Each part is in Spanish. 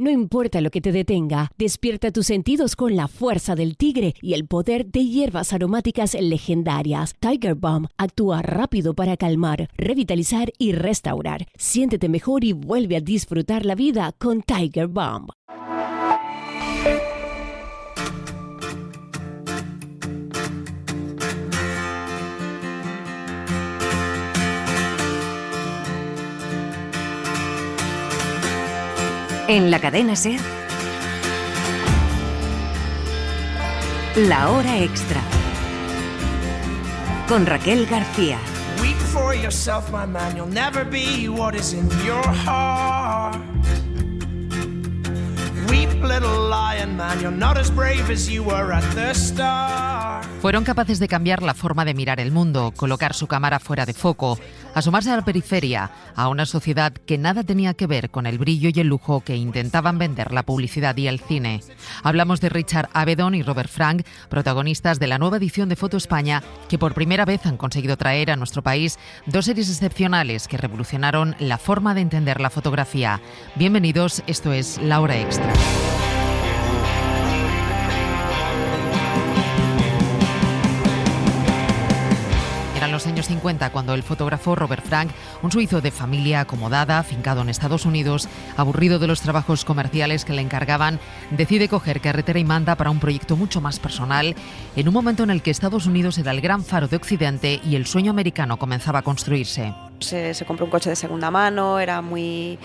No importa lo que te detenga, despierta tus sentidos con la fuerza del tigre y el poder de hierbas aromáticas legendarias. Tiger Balm actúa rápido para calmar, revitalizar y restaurar. Siéntete mejor y vuelve a disfrutar la vida con Tiger Balm. En la cadena SER, La Hora Extra, con Raquel García. Weep for yourself, my man, you'll never be what is in your heart. Weep, little lion man, you're not as brave as you were at the start. Fueron capaces de cambiar la forma de mirar el mundo, colocar su cámara fuera de foco, asomarse a la periferia, a una sociedad que nada tenía que ver con el brillo y el lujo que intentaban vender la publicidad y el cine. Hablamos de Richard Avedon y Robert Frank, protagonistas de la nueva edición de Foto España, que por primera vez han conseguido traer a nuestro país dos series excepcionales que revolucionaron la forma de entender la fotografía. Bienvenidos, esto es La Hora Extra. En los años 50, cuando el fotógrafo Robert Frank, un suizo de familia acomodada, afincado en Estados Unidos, aburrido de los trabajos comerciales que le encargaban, decide coger carretera y manda para un proyecto mucho más personal, en un momento en el que Estados Unidos era el gran faro de Occidente y el sueño americano comenzaba a construirse. Se compró un coche de segunda mano, era muy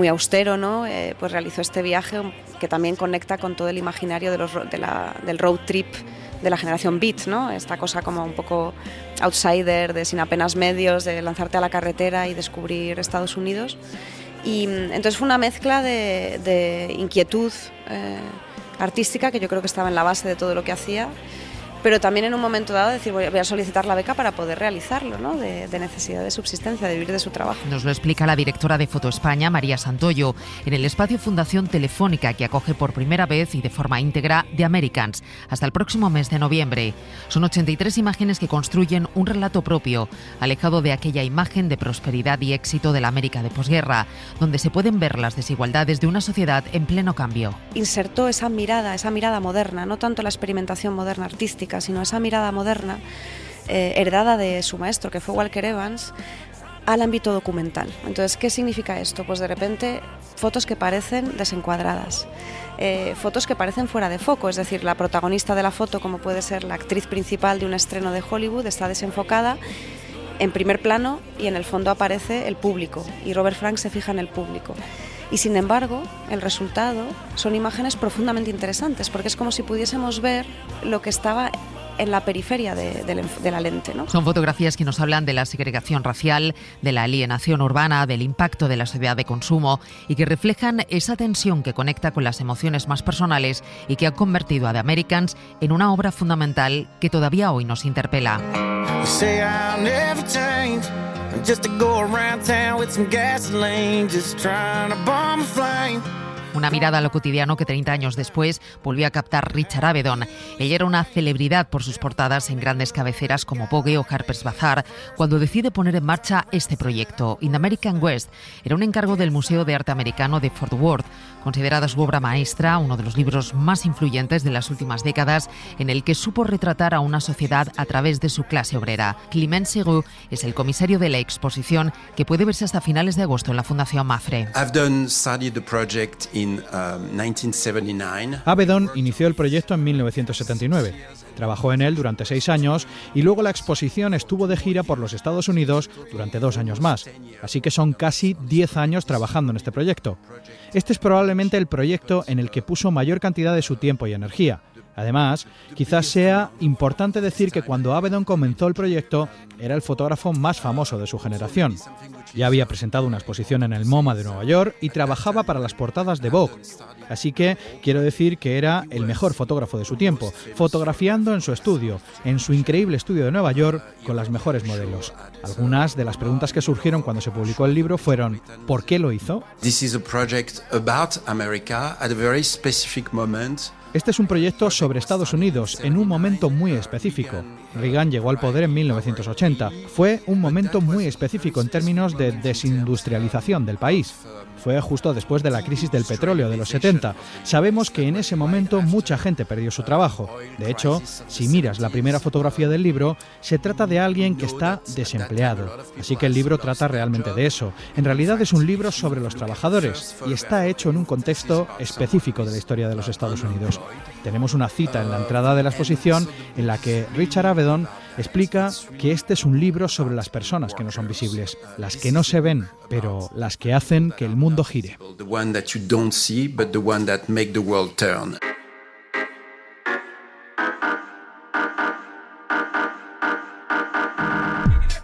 austero, ¿no? Pues realizó este viaje que también conecta con todo el imaginario del road trip de la generación Beat, ¿no? Esta cosa como un poco outsider, de sin apenas medios, de lanzarte a la carretera y descubrir Estados Unidos. Y entonces fue una mezcla de inquietud artística que yo creo que estaba en la base de todo lo que hacía, pero también en un momento dado decir voy a solicitar la beca para poder realizarlo, ¿no? De necesidad de subsistencia, de vivir de su trabajo. Nos lo explica la directora de Foto España, María Santoyo, en el espacio Fundación Telefónica que acoge por primera vez y de forma íntegra The Americans hasta el próximo mes de noviembre. Son 83 imágenes que construyen un relato propio, alejado de aquella imagen de prosperidad y éxito de la América de posguerra, donde se pueden ver las desigualdades de una sociedad en pleno cambio. Insertó esa mirada moderna, no tanto la experimentación moderna artística, sino esa mirada moderna heredada de su maestro, que fue Walker Evans, al ámbito documental. Entonces, ¿qué significa esto? Pues de repente fotos que parecen desencuadradas, fotos que parecen fuera de foco, es decir, la protagonista de la foto, como puede ser la actriz principal de un estreno de Hollywood, está desenfocada en primer plano y en el fondo aparece el público, y Robert Frank se fija en el público. Y sin embargo, el resultado son imágenes profundamente interesantes, porque es como si pudiésemos ver lo que estaba en la periferia de la lente, ¿no? Son fotografías que nos hablan de la segregación racial, de la alienación urbana, del impacto de la sociedad de consumo y que reflejan esa tensión que conecta con las emociones más personales y que ha convertido a The Americans en una obra fundamental que todavía hoy nos interpela. Una mirada a lo cotidiano que 30 años después volvió a captar Richard Avedon. Ella era una celebridad por sus portadas en grandes cabeceras como Vogue o Harper's Bazaar, cuando decide poner en marcha este proyecto. In the American West era un encargo del Museo de Arte Americano de Fort Worth, considerada su obra maestra, uno de los libros más influyentes de las últimas décadas, en el que supo retratar a una sociedad a través de su clase obrera. Clement Serroux es el comisario de la exposición, que puede verse hasta finales de agosto en la Fundación Mafre. Avedon inició el proyecto en 1979. Trabajó en él durante 6 años y luego la exposición estuvo de gira por los Estados Unidos durante 2 años más. Así que son casi 10 años trabajando en este proyecto. Este es probablemente el proyecto en el que puso mayor cantidad de su tiempo y energía. Además, quizás sea importante decir que cuando Avedon comenzó el proyecto era el fotógrafo más famoso de su generación. Ya había presentado una exposición en el MoMA de Nueva York y trabajaba para las portadas de Vogue. Así que quiero decir que era el mejor fotógrafo de su tiempo, fotografiando en su estudio, en su increíble estudio de Nueva York, con las mejores modelos. Algunas de las preguntas que surgieron cuando se publicó el libro fueron ¿por qué lo hizo? Este es un proyecto sobre Estados Unidos en un momento muy específico. Reagan llegó al poder en 1980. Fue un momento muy específico en términos de desindustrialización del país. Fue justo después de la crisis del petróleo de los 70. Sabemos que en ese momento mucha gente perdió su trabajo. De hecho, si miras la primera fotografía del libro, se trata de alguien que está desempleado. Así que el libro trata realmente de eso. En realidad es un libro sobre los trabajadores y está hecho en un contexto específico de la historia de los Estados Unidos. Tenemos una cita en la entrada de la exposición en la que Richard Avedon explica que este es un libro sobre las personas que no son visibles, las que no se ven, pero las que hacen que el mundo gire.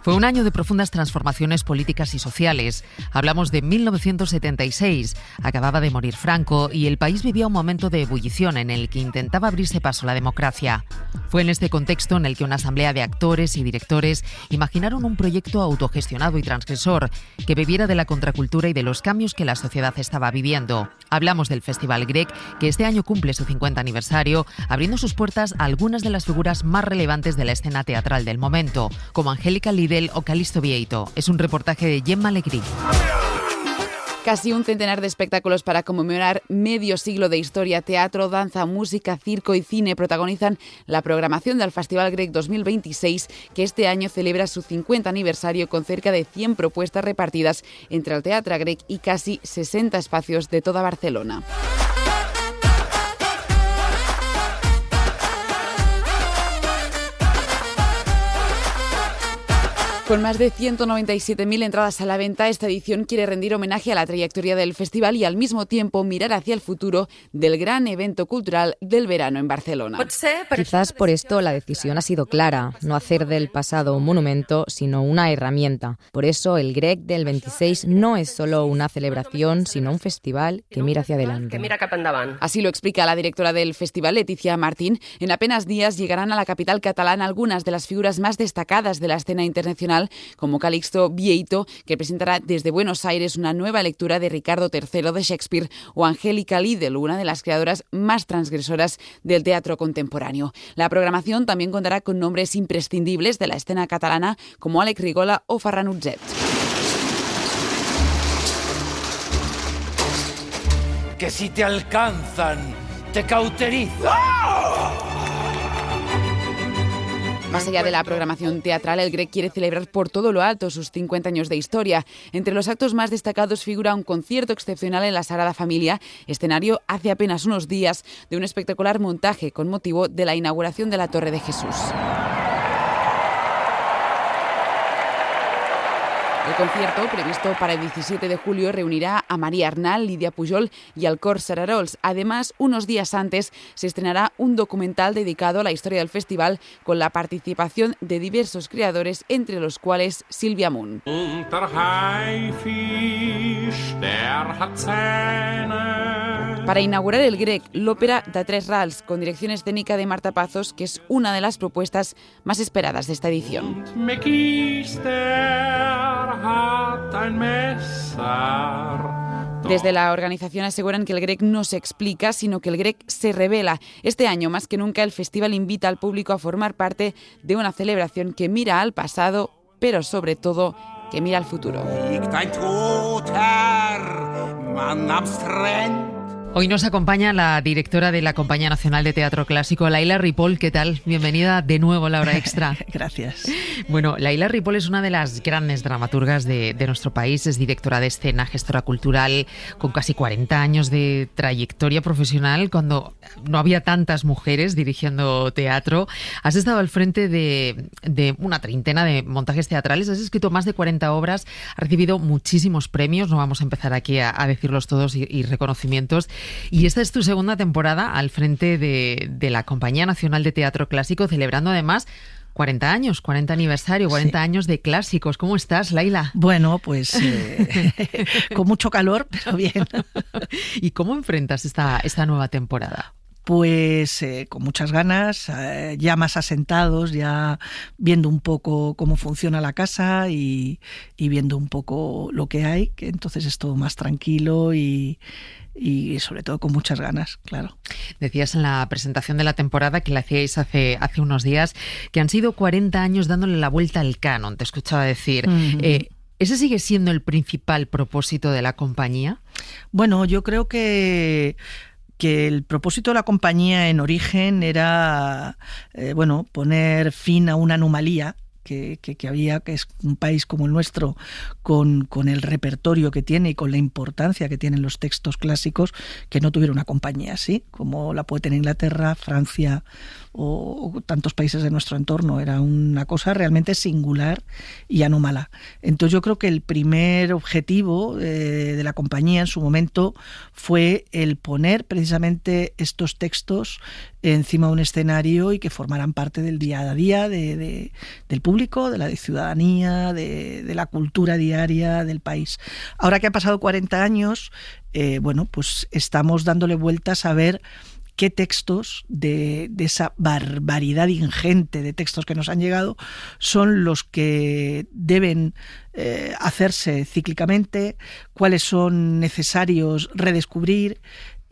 Fue un año de profundas transformaciones políticas y sociales. Hablamos de 1976. Acababa de morir Franco y el país vivía un momento de ebullición en el que intentaba abrirse paso la democracia. Fue en este contexto en el que una asamblea de actores y directores imaginaron un proyecto autogestionado y transgresor que bebiera de la contracultura y de los cambios que la sociedad estaba viviendo. Hablamos del Festival Grec, que este año cumple su 50 aniversario, abriendo sus puertas a algunas de las figuras más relevantes de la escena teatral del momento, como Angélica Lidl o Calixto Vieito. Es un reportaje de Gemma Alegrí. Casi un centenar de espectáculos para conmemorar medio siglo de historia, teatro, danza, música, circo y cine protagonizan la programación del Festival Grec 2026, que este año celebra su 50 aniversario con cerca de 100 propuestas repartidas entre el Teatre Grec y casi 60 espacios de toda Barcelona. Con más de 197.000 entradas a la venta, esta edición quiere rendir homenaje a la trayectoria del festival y al mismo tiempo mirar hacia el futuro del gran evento cultural del verano en Barcelona. Quizás por esto la decisión ha sido clara, no hacer del pasado un monumento, sino una herramienta. Por eso el Grec del 26 no es solo una celebración, sino un festival que mira hacia adelante. Así lo explica la directora del festival, Leticia Martín. En apenas días llegarán a la capital catalana algunas de las figuras más destacadas de la escena internacional, como Calixto Vieito, que presentará desde Buenos Aires una nueva lectura de Ricardo III de Shakespeare, o Angélica Lidl, una de las creadoras más transgresoras del teatro contemporáneo. La programación también contará con nombres imprescindibles de la escena catalana, como Àlex Rigola o Ferran Utzet. Que si te alcanzan, te cauterizan. Más allá de la programación teatral, el Grec quiere celebrar por todo lo alto sus 50 años de historia. Entre los actos más destacados figura un concierto excepcional en la Sagrada Familia, escenario hace apenas unos días de un espectacular montaje con motivo de la inauguración de la Torre de Jesús. El concierto, previsto para el 17 de julio, reunirá a María Arnal, Lidia Pujol y al Cor Sararols. Además, unos días antes se estrenará un documental dedicado a la historia del festival con la participación de diversos creadores, entre los cuales Silvia Moon. Para inaugurar el Grec, l'òpera de Tres Rals, con dirección escénica de Marta Pazos, que es una de las propuestas más esperadas de esta edición. Desde la organización aseguran que el Grec no se explica, sino que el Grec se revela. Este año, más que nunca, el festival invita al público a formar parte de una celebración que mira al pasado, pero sobre todo que mira al futuro. Hoy nos acompaña la directora de la Compañía Nacional de Teatro Clásico, Laila Ripoll. ¿Qué tal? Bienvenida de nuevo a La Hora Extra. Gracias. Bueno, Laila Ripoll es una de las grandes dramaturgas de nuestro país. Es directora de escena, gestora cultural, con casi 40 años de trayectoria profesional, cuando no había tantas mujeres dirigiendo teatro. Has estado al frente de una treintena de montajes teatrales, has escrito más de 40 obras, has recibido muchísimos premios, no vamos a empezar aquí a decirlos todos, y reconocimientos. Y esta es tu segunda temporada al frente de la Compañía Nacional de Teatro Clásico, celebrando además 40 años, 40 aniversario, 40 sí. años de clásicos. ¿Cómo estás, Laila? Bueno, pues con mucho calor, pero bien. ¿Y cómo enfrentas esta nueva temporada? Pues con muchas ganas, ya más asentados, ya viendo un poco cómo funciona la casa y viendo un poco lo que hay, que entonces es todo más tranquilo y sobre todo con muchas ganas, claro. Decías en la presentación de la temporada que la hacíais hace unos días, que han sido 40 años dándole la vuelta al canon, te escuchaba decir. Uh-huh. ¿Ese sigue siendo el principal propósito de la compañía? Bueno, yo creo que el propósito de la compañía en origen era poner fin a una anomalía que había, que es un país como el nuestro, con el repertorio que tiene y con la importancia que tienen los textos clásicos, que no tuviera una compañía así, como la puede tener Inglaterra, Francia o tantos países de nuestro entorno. Era una cosa realmente singular y anómala. Entonces yo creo que el primer objetivo de la compañía en su momento fue el poner precisamente estos textos encima de un escenario y que formaran parte del día a día del público, de la ciudadanía, de la cultura diaria del país. Ahora que han pasado 40 años, pues estamos dándole vueltas a ver qué textos de esa barbaridad ingente de textos que nos han llegado son los que deben hacerse cíclicamente, cuáles son necesarios redescubrir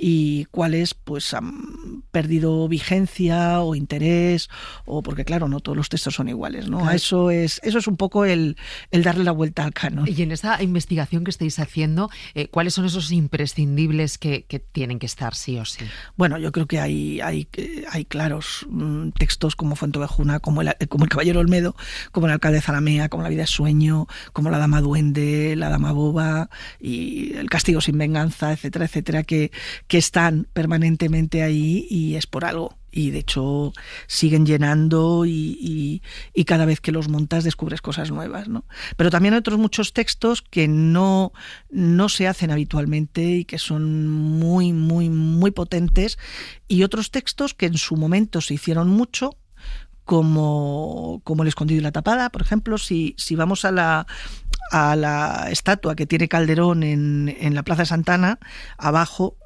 y cuáles pues han perdido vigencia o interés, o porque claro, no todos los textos son iguales, ¿no? Claro. Eso es un poco el darle la vuelta al canon. Y en esa investigación que estáis haciendo, ¿cuáles son esos imprescindibles que tienen que estar sí o sí? Bueno, yo creo que hay claros textos como Fuenteovejuna, como el Caballero Olmedo, como el Alcalde de Zalamea, como La vida es sueño, como La dama duende, La dama boba y El castigo sin venganza, etcétera, etcétera, que están permanentemente ahí y es por algo. Y de hecho siguen llenando y cada vez que los montas descubres cosas nuevas, ¿no? Pero también hay otros muchos textos que no se hacen habitualmente y que son muy, muy, muy potentes, y otros textos que en su momento se hicieron mucho, como El escondido y la tapada. Por ejemplo, si vamos a la estatua que tiene Calderón en la Plaza de Santana, abajo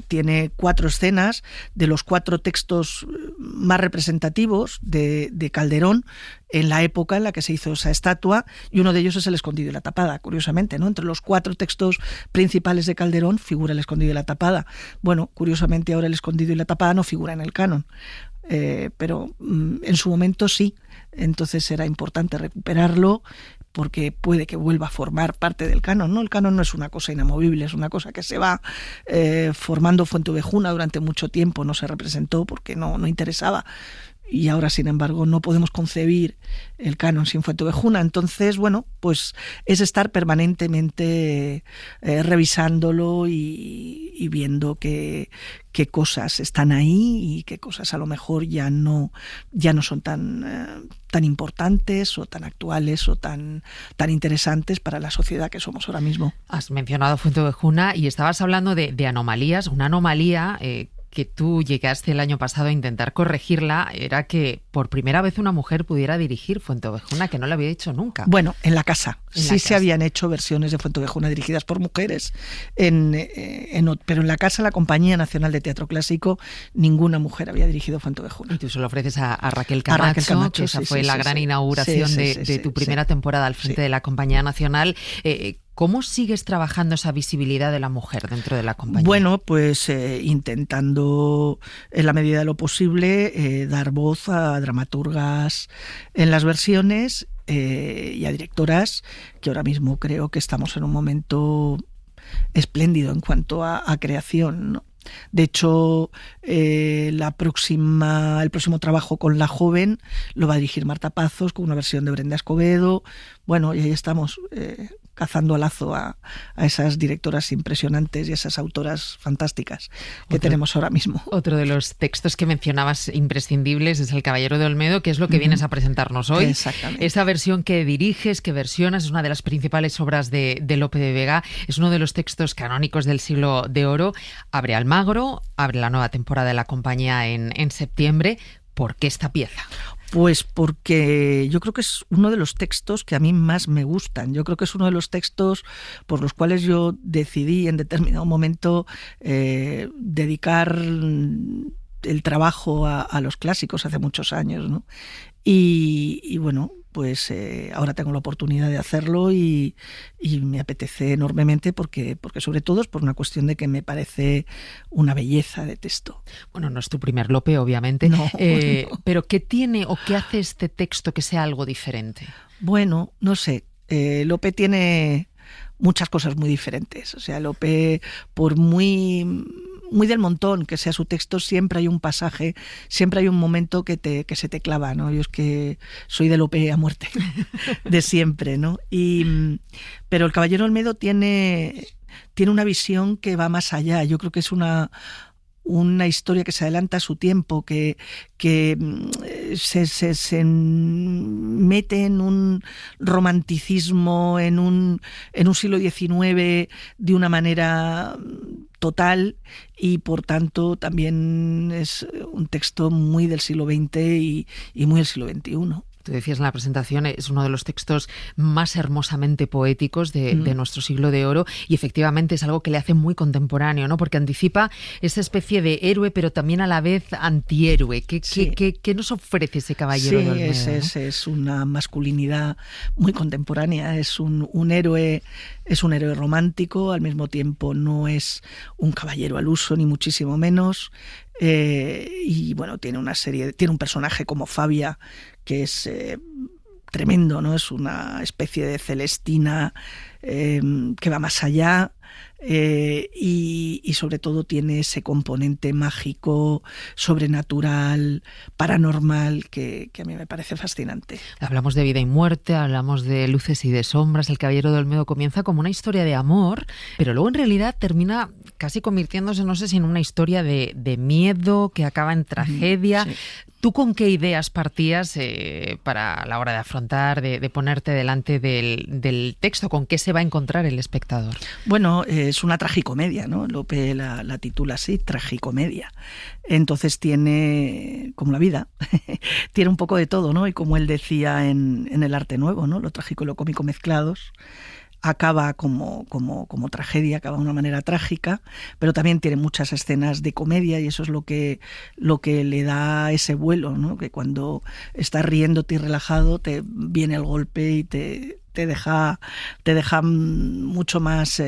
tiene 4 escenas de los 4 textos más representativos de Calderón en la época en la que se hizo esa estatua, y uno de ellos es El escondido y la tapada, curiosamente, ¿no? Entre los 4 textos principales de Calderón figura El escondido y la tapada. Bueno, curiosamente ahora El escondido y la tapada no figura en el canon. Pero en su momento sí, entonces era importante recuperarlo porque puede que vuelva a formar parte del canon, ¿no? El canon no es una cosa inamovible, es una cosa que se va formando. Fuenteovejuna durante mucho tiempo no se representó porque no interesaba, y ahora, sin embargo, no podemos concebir el canon sin Fuenteovejuna. Entonces, bueno, pues es estar permanentemente revisándolo y viendo qué cosas están ahí y qué cosas a lo mejor ya no son tan importantes o tan actuales o tan interesantes para la sociedad que somos ahora mismo. Has mencionado Fuenteovejuna y estabas hablando de anomalías. Una anomalía que tú llegaste el año pasado a intentar corregirla era que por primera vez una mujer pudiera dirigir Fuenteovejuna, que no lo había hecho nunca. Bueno, en la casa. Se habían hecho versiones de Fuenteovejuna dirigidas por mujeres, pero en la casa, la Compañía Nacional de Teatro Clásico, ninguna mujer había dirigido Fuenteovejuna. Y tú se lo ofreces a Raquel Camacho, que esa fue la gran inauguración de tu primera temporada al frente de la Compañía Nacional. ¿Cómo sigues trabajando esa visibilidad de la mujer dentro de la compañía? Bueno, pues intentando, en la medida de lo posible, dar voz a dramaturgas en las versiones y a directoras, que ahora mismo creo que estamos en un momento espléndido en cuanto a creación, ¿no? De hecho, el próximo trabajo con La Joven lo va a dirigir Marta Pazos, con una versión de Brenda Escobedo. Bueno, y ahí estamos cazando a lazo a esas directoras impresionantes y a esas autoras fantásticas que tenemos ahora mismo. Otro de los textos que mencionabas imprescindibles es El Caballero de Olmedo, que es lo que vienes a presentarnos hoy. Exactamente. Esa versión que diriges, que versionas, es una de las principales obras de Lope de Vega. Es uno de los textos canónicos del Siglo de Oro. Abre Almagro, abre la nueva temporada de la compañía en septiembre. ¿Por qué esta pieza? Pues porque yo creo que es uno de los textos que a mí más me gustan. Yo creo que es uno de los textos por los cuales yo decidí en determinado momento dedicar el trabajo a los clásicos hace muchos años, ¿no? Y bueno, pues ahora tengo la oportunidad de hacerlo y me apetece enormemente porque sobre todo es por una cuestión de que me parece una belleza de texto. Bueno, no es tu primer Lope, obviamente, no. Pero ¿qué tiene o qué hace este texto que sea algo diferente? Bueno, no sé, Lope tiene muchas cosas muy diferentes. O sea, Lope, por muy del montón que sea su texto, siempre hay un pasaje, siempre hay un momento que se te clava, ¿no? Yo es que soy de Lope a muerte, de siempre, ¿no? Pero El Caballero Olmedo tiene una visión que va más allá. Yo creo que es una historia que se adelanta a su tiempo, que se mete en un romanticismo, en un siglo XIX de una manera total, y por tanto también es un texto muy del siglo XX y muy del siglo XXI. Tú decías en la presentación, es uno de los textos más hermosamente poéticos de nuestro siglo de oro, y efectivamente es algo que le hace muy contemporáneo, ¿no? Porque anticipa esa especie de héroe, pero también a la vez antihéroe. ¿Qué nos ofrece ese Caballero de Olmedo? Es una masculinidad muy contemporánea, es un héroe romántico, al mismo tiempo no es un caballero al uso, ni muchísimo menos. Y bueno, tiene un personaje como Fabia que es tremendo, ¿no? Es una especie de Celestina que va más allá, y sobre todo tiene ese componente mágico, sobrenatural, paranormal, que a mí me parece fascinante. Hablamos de vida y muerte, hablamos de luces y de sombras. El Caballero de Olmedo comienza como una historia de amor, pero luego en realidad termina casi convirtiéndose, no sé si en una historia de miedo que acaba en tragedia. Sí. ¿Tú con qué ideas partías para la hora de afrontar, de ponerte delante del texto? ¿Con qué se va a encontrar el espectador? Bueno, es una tragicomedia, ¿no? Lope la titula así, tragicomedia. Entonces tiene, como la vida, tiene un poco de todo, ¿no? Y como él decía en El arte nuevo, ¿no? Lo trágico y lo cómico mezclados. Acaba como tragedia, acaba de una manera trágica, pero también tiene muchas escenas de comedia, y eso es lo que le da ese vuelo, ¿no? Que cuando estás riéndote y relajado te viene el golpe y te deja mucho más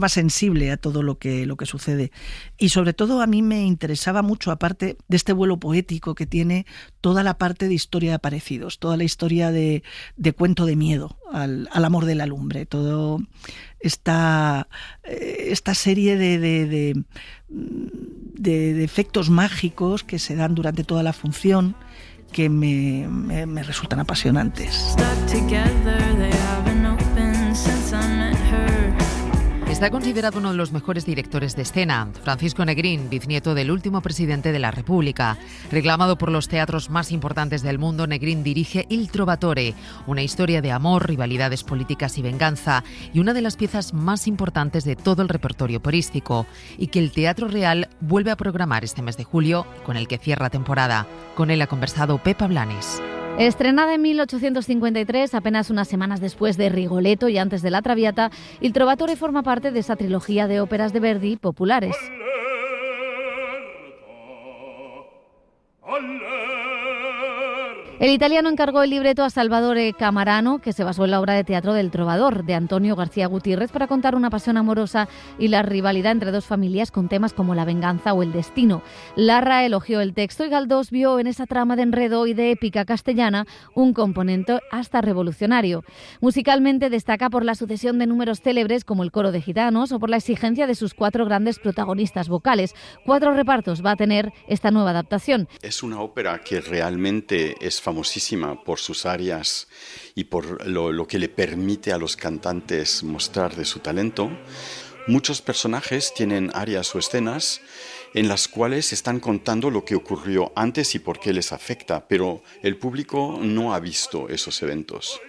sensible a todo lo que sucede. Y sobre todo a mí me interesaba mucho, aparte de este vuelo poético que tiene, toda la parte de historia de aparecidos, toda la historia de cuento de miedo al amor de la lumbre, todo esta serie de efectos mágicos que se dan durante toda la función, que me resultan apasionantes. Está considerado uno de los mejores directores de escena. Francisco Negrín, bisnieto del último presidente de la República. Reclamado por los teatros más importantes del mundo, Negrín dirige Il Trovatore, una historia de amor, rivalidades políticas y venganza, y una de las piezas más importantes de todo el repertorio operístico, y que el Teatro Real vuelve a programar este mes de julio, con el que cierra temporada. Con él ha conversado Pepa Blanes. Estrenada en 1853, apenas unas semanas después de Rigoletto y antes de La Traviata, Il Trovatore forma parte de esa trilogía de óperas de Verdi populares. El italiano encargó el libreto a Salvatore Camarano, que se basó en la obra de teatro del Trovador, de Antonio García Gutiérrez, para contar una pasión amorosa y la rivalidad entre dos familias con temas como la venganza o el destino. Larra elogió el texto y Galdós vio en esa trama de enredo y de épica castellana un componente hasta revolucionario. Musicalmente destaca por la sucesión de números célebres como el Coro de Gitanos o por la exigencia de sus 4 grandes protagonistas vocales. 4 repartos va a tener esta nueva adaptación. Es una ópera que realmente es famosísima por sus arias y por lo que le permite a los cantantes mostrar de su talento. Muchos personajes tienen arias o escenas en las cuales están contando lo que ocurrió antes y por qué les afecta, pero el público no ha visto esos eventos.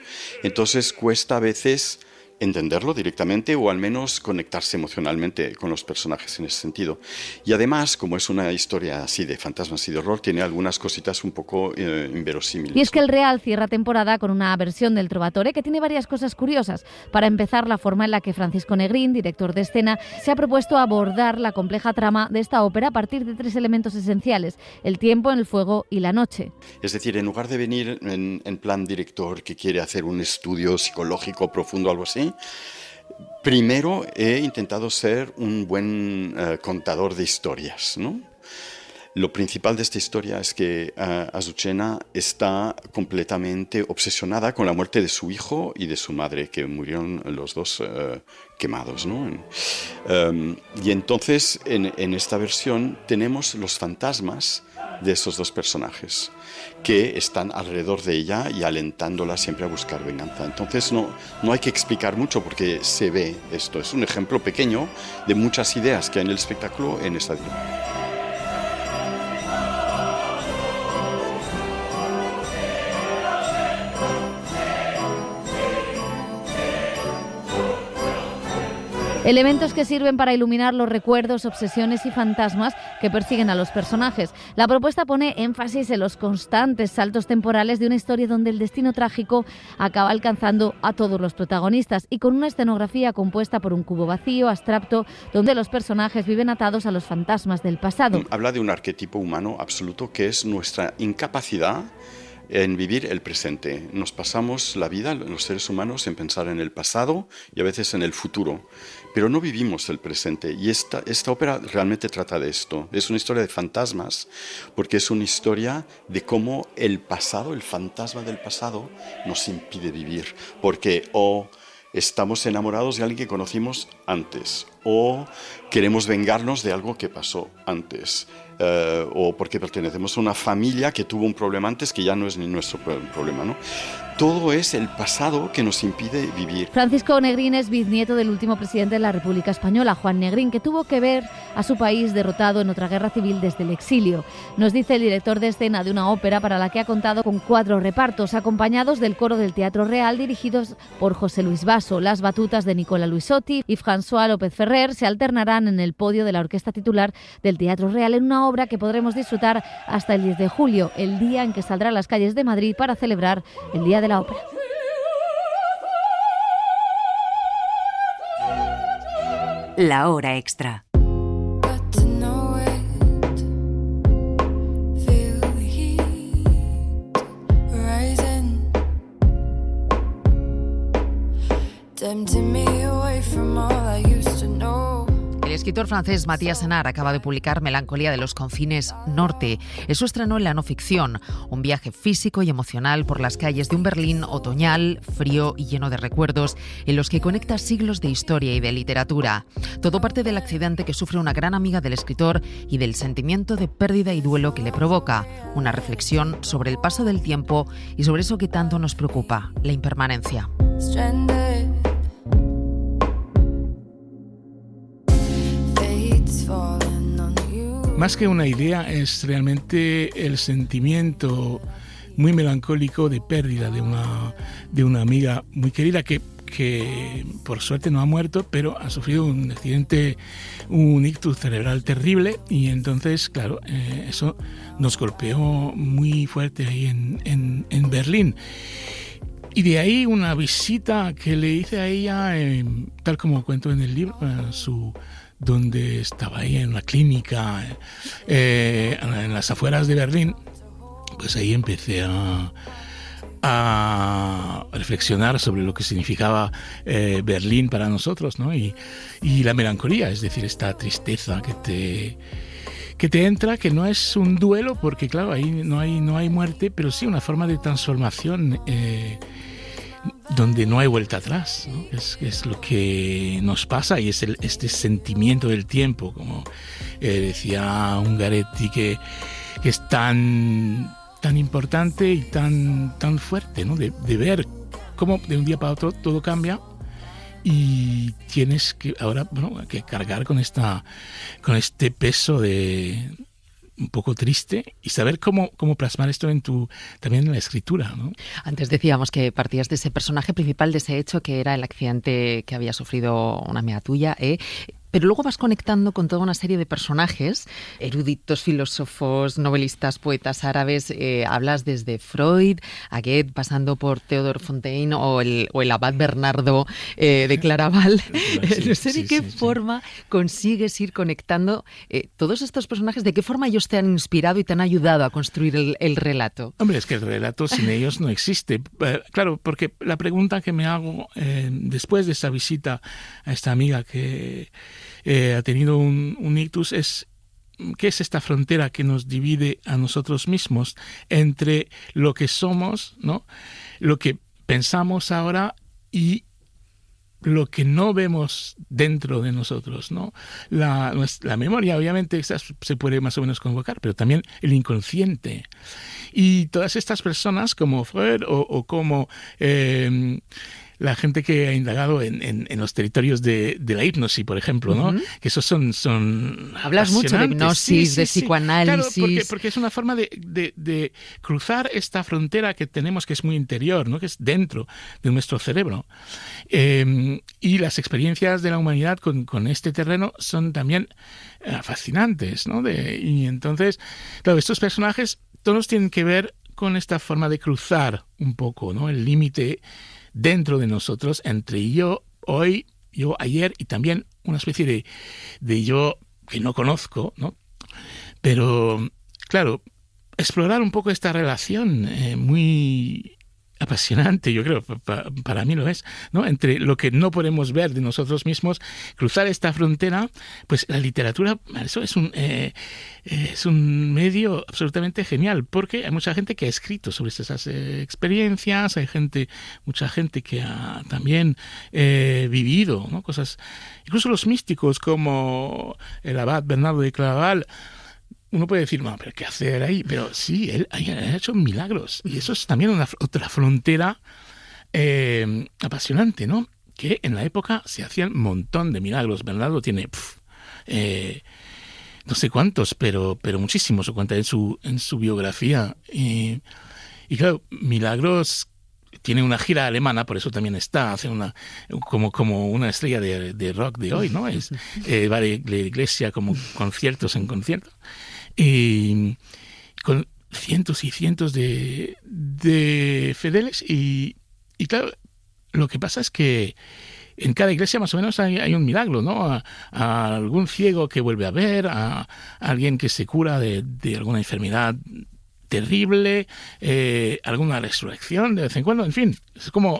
Entonces cuesta a veces entenderlo directamente o al menos conectarse emocionalmente con los personajes en ese sentido. Y además, como es una historia así de fantasmas y de horror, tiene algunas cositas un poco inverosímiles. Y es que el Real cierra temporada con una versión del Trovatore que tiene varias cosas curiosas. Para empezar, la forma en la que Francisco Negrín, director de escena, se ha propuesto abordar la compleja trama de esta ópera a partir de 3 elementos esenciales: el tiempo, el fuego y la noche. Es decir, en lugar de venir en plan director que quiere hacer un estudio psicológico profundo o algo así, primero he intentado ser un buen contador de historias, ¿no? Lo principal de esta historia es que Azucena está completamente obsesionada con la muerte de su hijo y de su madre, que murieron los dos quemados, ¿no? Y entonces, en esta versión, tenemos los fantasmas de esos dos personajes que están alrededor de ella y alentándola siempre a buscar venganza. Entonces no hay que explicar mucho porque se ve esto. Es un ejemplo pequeño de muchas ideas que hay en el espectáculo en esta dirección. Elementos que sirven para iluminar los recuerdos, obsesiones y fantasmas que persiguen a los personajes. La propuesta pone énfasis en los constantes saltos temporales de una historia donde el destino trágico acaba alcanzando a todos los protagonistas y con una escenografía compuesta por un cubo vacío, abstracto, donde los personajes viven atados a los fantasmas del pasado. Habla de un arquetipo humano absoluto que es nuestra incapacidad en vivir el presente. Nos pasamos la vida, los seres humanos, en pensar en el pasado y a veces en el futuro, pero no vivimos el presente. Y esta ópera realmente trata de esto. Es una historia de fantasmas, porque es una historia de cómo el pasado, el fantasma del pasado, nos impide vivir. Porque estamos enamorados de alguien que conocimos antes, o queremos vengarnos de algo que pasó antes, o porque pertenecemos a una familia que tuvo un problema antes que ya no es ni nuestro problema, ¿no? Todo es el pasado que nos impide vivir. Francisco Negrín es bisnieto del último presidente de la República Española, Juan Negrín, que tuvo que ver a su país derrotado en otra guerra civil desde el exilio. Nos dice el director de escena de una ópera para la que ha contado con 4 repartos, acompañados del coro del Teatro Real, dirigidos por José Luis Basso. Las batutas de Nicola Luisotti y François López Ferrer se alternarán en el podio de la orquesta titular del Teatro Real en una obra que podremos disfrutar hasta el 10 de julio, el día en que saldrá a las calles de Madrid para celebrar el Día de la Ópera. La hora extra. El escritor francés Matías Senard acaba de publicar Melancolía de los confines norte. Es su estreno en la no ficción, un viaje físico y emocional por las calles de un Berlín otoñal, frío y lleno de recuerdos, en los que conecta siglos de historia y de literatura. Todo parte del accidente que sufre una gran amiga del escritor y del sentimiento de pérdida y duelo que le provoca. Una reflexión sobre el paso del tiempo y sobre eso que tanto nos preocupa, la impermanencia. Más que una idea, es realmente el sentimiento muy melancólico de pérdida de una amiga muy querida que por suerte no ha muerto, pero ha sufrido un accidente, un ictus cerebral terrible, y entonces, claro, eso nos golpeó muy fuerte ahí en Berlín. Y de ahí una visita que le hice a ella, tal como cuento en el libro, donde estaba ahí en una clínica en las afueras de Berlín. Pues ahí empecé a reflexionar sobre lo que significaba Berlín para nosotros, ¿no? Y la melancolía, es decir, esta tristeza que te entra, que no es un duelo, porque claro, ahí no hay muerte, pero sí una forma de transformación donde no hay vuelta atrás, ¿no? Es lo que nos pasa, y es este sentimiento del tiempo, como decía Ungaretti, que es tan importante y tan fuerte, ¿no? De ver cómo de un día para otro todo cambia y tienes que ahora que cargar con este peso de un poco triste, y saber cómo plasmar esto también en la escritura, ¿no? Antes decíamos que partías de ese personaje principal, de ese hecho que era el accidente que había sufrido una amiga tuya, pero luego vas conectando con toda una serie de personajes, eruditos, filósofos, novelistas, poetas árabes. Hablas desde Freud a Goethe, pasando por Theodor Fontaine o el abad Bernardo de Claraval. No sé de qué forma consigues ir conectando todos estos personajes, de qué forma ellos te han inspirado y te han ayudado a construir el relato. Hombre, es que el relato sin ellos no existe. Claro, porque la pregunta que me hago después de esa visita a esta amiga que ha tenido un ictus es ¿qué es esta frontera que nos divide a nosotros mismos entre lo que somos, ¿no? Lo que pensamos ahora y lo que no vemos dentro de nosotros, ¿no? La memoria, obviamente, se puede más o menos convocar, pero también el inconsciente. Y todas estas personas, como Freud o como la gente que ha indagado en los territorios de la hipnosis, por ejemplo, ¿no? Que esos son hablas mucho de hipnosis, de psicoanálisis. Claro, porque es una forma de cruzar esta frontera que tenemos, que es muy interior, ¿no? Que es dentro de nuestro cerebro. Y las experiencias de la humanidad con este terreno son también fascinantes, ¿no? Y entonces, claro, estos personajes todos tienen que ver con esta forma de cruzar un poco, ¿no? El límite dentro de nosotros, entre yo hoy, yo ayer, y también una especie de yo que no conozco, ¿no? Pero, claro, explorar un poco esta relación muy apasionante, yo creo, para mí lo es, ¿no? Entre lo que no podemos ver de nosotros mismos, cruzar esta frontera, pues la literatura, eso es un medio absolutamente genial, porque hay mucha gente que ha escrito sobre esas experiencias, hay mucha gente que ha también vivido, ¿no? Cosas, incluso los místicos como el abad Bernardo de Claraval. Uno puede decir, no, pero ¿qué hacer ahí? Pero sí, él ha hecho milagros. Y eso es también otra frontera apasionante, ¿no? Que en la época se hacían un montón de milagros. Bernardo tiene no sé cuántos, pero muchísimos, o cuenta en su biografía. Y claro, milagros. Tiene una gira alemana, por eso también hace como una estrella de rock de hoy, ¿no? Va de la iglesia como conciertos en conciertos. Y con cientos y cientos de fideles y claro, lo que pasa es que en cada iglesia más o menos hay un milagro, ¿no? A algún ciego que vuelve a ver, a alguien que se cura de alguna enfermedad terrible, alguna resurrección de vez en cuando, en fin, es como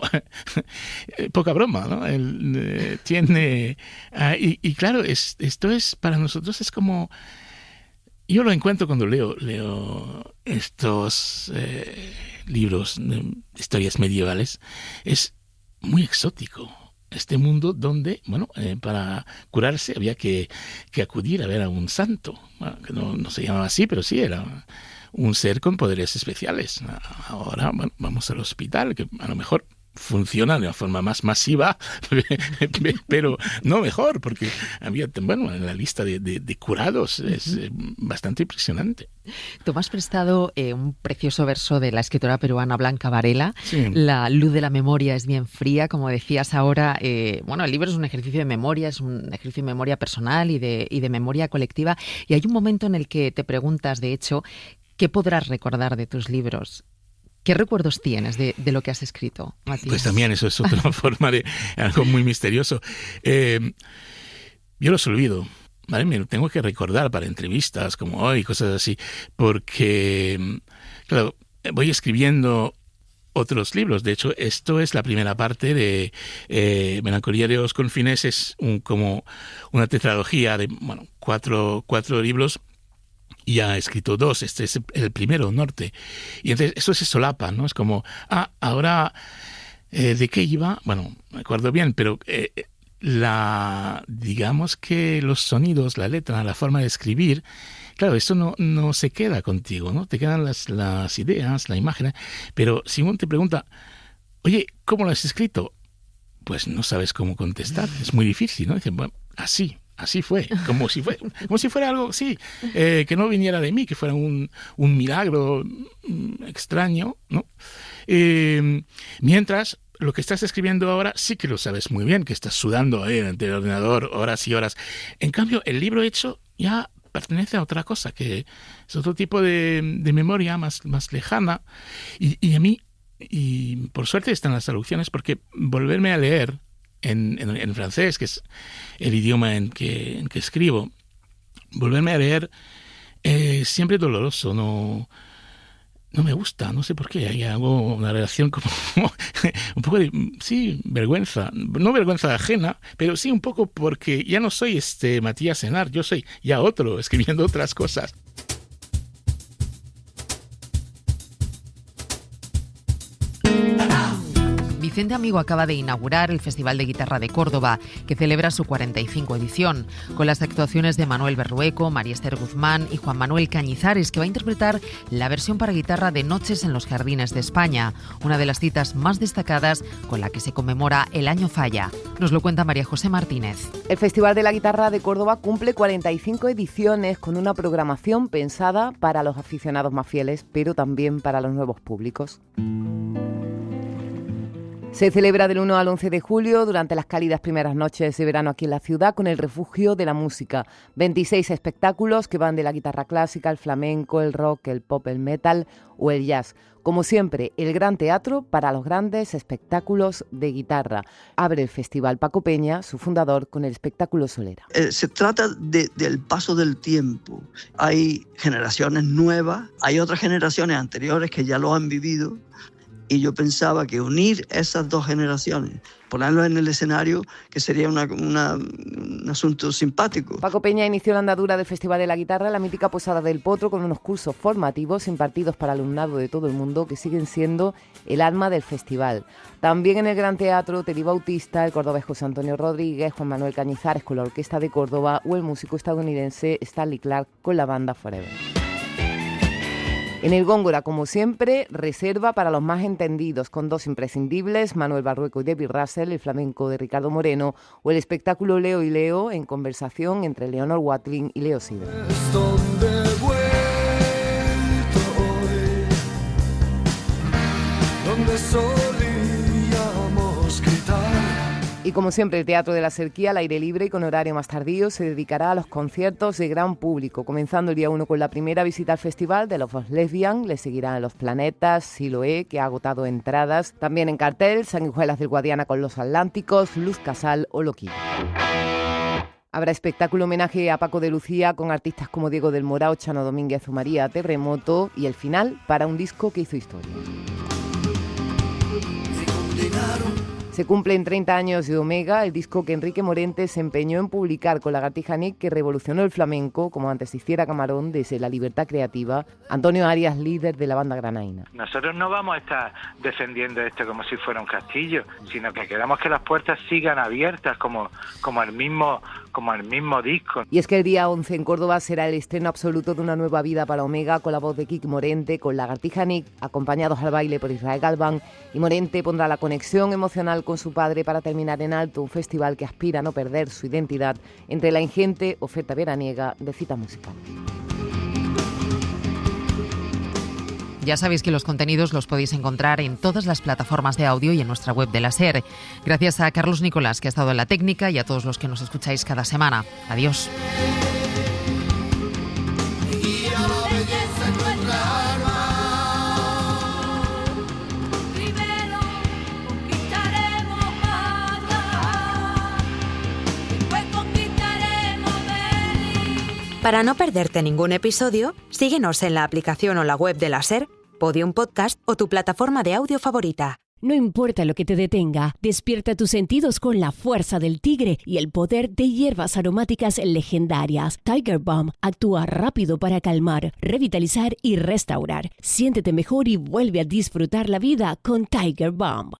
poca broma, ¿no? Y claro, esto es para nosotros es como, yo lo encuentro cuando leo estos libros de historias medievales, es muy exótico. Este mundo donde, bueno, para curarse había que acudir a ver a un santo, bueno, que no se llamaba así, pero sí era un ser con poderes especiales. Ahora, bueno, vamos al hospital, que a lo mejor funciona de una forma más masiva, pero no mejor, porque había, bueno, en la lista de curados es bastante impresionante. Tú me has prestado un precioso verso de la escritora peruana Blanca Varela. Sí. La luz de la memoria es bien fría, como decías ahora. Bueno, el libro es un ejercicio de memoria, es un ejercicio de memoria personal y de memoria colectiva. Y hay un momento en el que te preguntas, de hecho, ¿qué podrás recordar de tus libros? ¿Qué recuerdos tienes de lo que has escrito, Matías? Pues también eso es otra forma de algo muy misterioso. Yo los olvido, ¿vale? Me lo tengo que recordar para entrevistas como hoy, cosas así, porque, claro, voy escribiendo otros libros. De hecho, esto es la primera parte de Melancolía de los Confines, es como una tetralogía de, bueno, cuatro libros. Ya he escrito 2, este es el primero, Norte. Y entonces eso se solapa, ¿no? Es como, ahora, ¿de qué iba? Bueno, me acuerdo bien, pero digamos que los sonidos, la letra, la forma de escribir, claro, eso no se queda contigo, ¿no? Te quedan las ideas, la imagen, pero si uno te pregunta, oye, ¿cómo lo has escrito? Pues no sabes cómo contestar, es muy difícil, ¿no? Dicen, bueno, así fue, como si fuera algo, sí, que no viniera de mí, que fuera un milagro extraño, ¿no? Mientras lo que estás escribiendo ahora sí que lo sabes muy bien, que estás sudando ante el ordenador horas y horas. En cambio, el libro hecho ya pertenece a otra cosa, que es otro tipo de memoria más lejana. Y a mí, y por suerte están las traducciones, porque volverme a leer en francés, que es el idioma en que escribo, volverme a leer siempre doloroso, no no me gusta, no sé por qué. Ahí hago una relación como un poco de, sí, vergüenza. No vergüenza ajena, pero sí un poco porque ya no soy Matías Senar, yo soy ya otro, escribiendo otras cosas. Vicente Amigo acaba de inaugurar el Festival de Guitarra de Córdoba, que celebra su 45 edición, con las actuaciones de Manuel Berrueco, María Esther Guzmán y Juan Manuel Cañizares, que va a interpretar la versión para guitarra de Noches en los Jardines de España, una de las citas más destacadas con la que se conmemora el Año Falla. Nos lo cuenta María José Martínez. El Festival de la Guitarra de Córdoba cumple 45 ediciones con una programación pensada para los aficionados más fieles, pero también para los nuevos públicos. Se celebra del 1 al 11 de julio durante las cálidas primeras noches de verano aquí en la ciudad con el refugio de la música. 26 espectáculos que van de la guitarra clásica, el flamenco, el rock, el pop, el metal o el jazz. Como siempre, el gran teatro para los grandes espectáculos de guitarra. Abre el festival Paco Peña, su fundador, con el espectáculo Solera. Se trata del paso del tiempo. Hay generaciones nuevas, hay otras generaciones anteriores que ya lo han vivido. Y yo pensaba que unir esas dos generaciones, ponerlos en el escenario, que sería un asunto simpático. Paco Peña inició la andadura del Festival de la Guitarra en la mítica Posada del Potro con unos cursos formativos impartidos para alumnado de todo el mundo que siguen siendo el alma del festival. También en el Gran Teatro, Teddy Bautista, el cordobés José Antonio Rodríguez, Juan Manuel Cañizares con la Orquesta de Córdoba o el músico estadounidense Stanley Clarke con la banda Forever. En el Góngora, como siempre, reserva para los más entendidos, con dos imprescindibles, Manuel Berrueco y David Russell, el flamenco de Ricardo Moreno, o el espectáculo Leo y Leo, en conversación entre Leonor Watling y Leo Sida. Y como siempre, el Teatro de la Serquía, al aire libre y con horario más tardío, se dedicará a los conciertos de gran público, comenzando el día 1 con la primera visita al festival de Love of Lesbian. Le seguirán Los Planetas, Siloé, que ha agotado entradas. También en cartel, Sanguijuelas del Guadiana con Los Atlánticos, Luz Casal o Loquillo. Habrá espectáculo homenaje a Paco de Lucía con artistas como Diego del Morao, Chano Domínguez o María Terremoto, y el final para un disco que hizo historia. Se cumplen 30 años de Omega, el disco que Enrique Morente se empeñó en publicar con Lagartija Nick, que revolucionó el flamenco, como antes hiciera Camarón, desde la libertad creativa. Antonio Arias, líder de la banda granaína. Nosotros no vamos a estar defendiendo esto como si fuera un castillo, sino que queremos que las puertas sigan abiertas como el mismo disco. Y es que el día 11 en Córdoba será el estreno absoluto de una nueva vida para Omega, con la voz de Kik Morente, con Lagartija Nick, acompañados al baile por Israel Galván, y Morente pondrá la conexión emocional con su padre para terminar en alto un festival que aspira a no perder su identidad entre la ingente oferta veraniega de citas musicales. Ya sabéis que los contenidos los podéis encontrar en todas las plataformas de audio y en nuestra web de la SER. Gracias a Carlos Nicolás, que ha estado en la técnica, y a todos los que nos escucháis cada semana. Adiós. Para no perderte ningún episodio, síguenos en la aplicación o la web de la SER, Podium Podcast o tu plataforma de audio favorita. No importa lo que te detenga, despierta tus sentidos con la fuerza del tigre y el poder de hierbas aromáticas legendarias. Tiger Balm actúa rápido para calmar, revitalizar y restaurar. Siéntete mejor y vuelve a disfrutar la vida con Tiger Balm.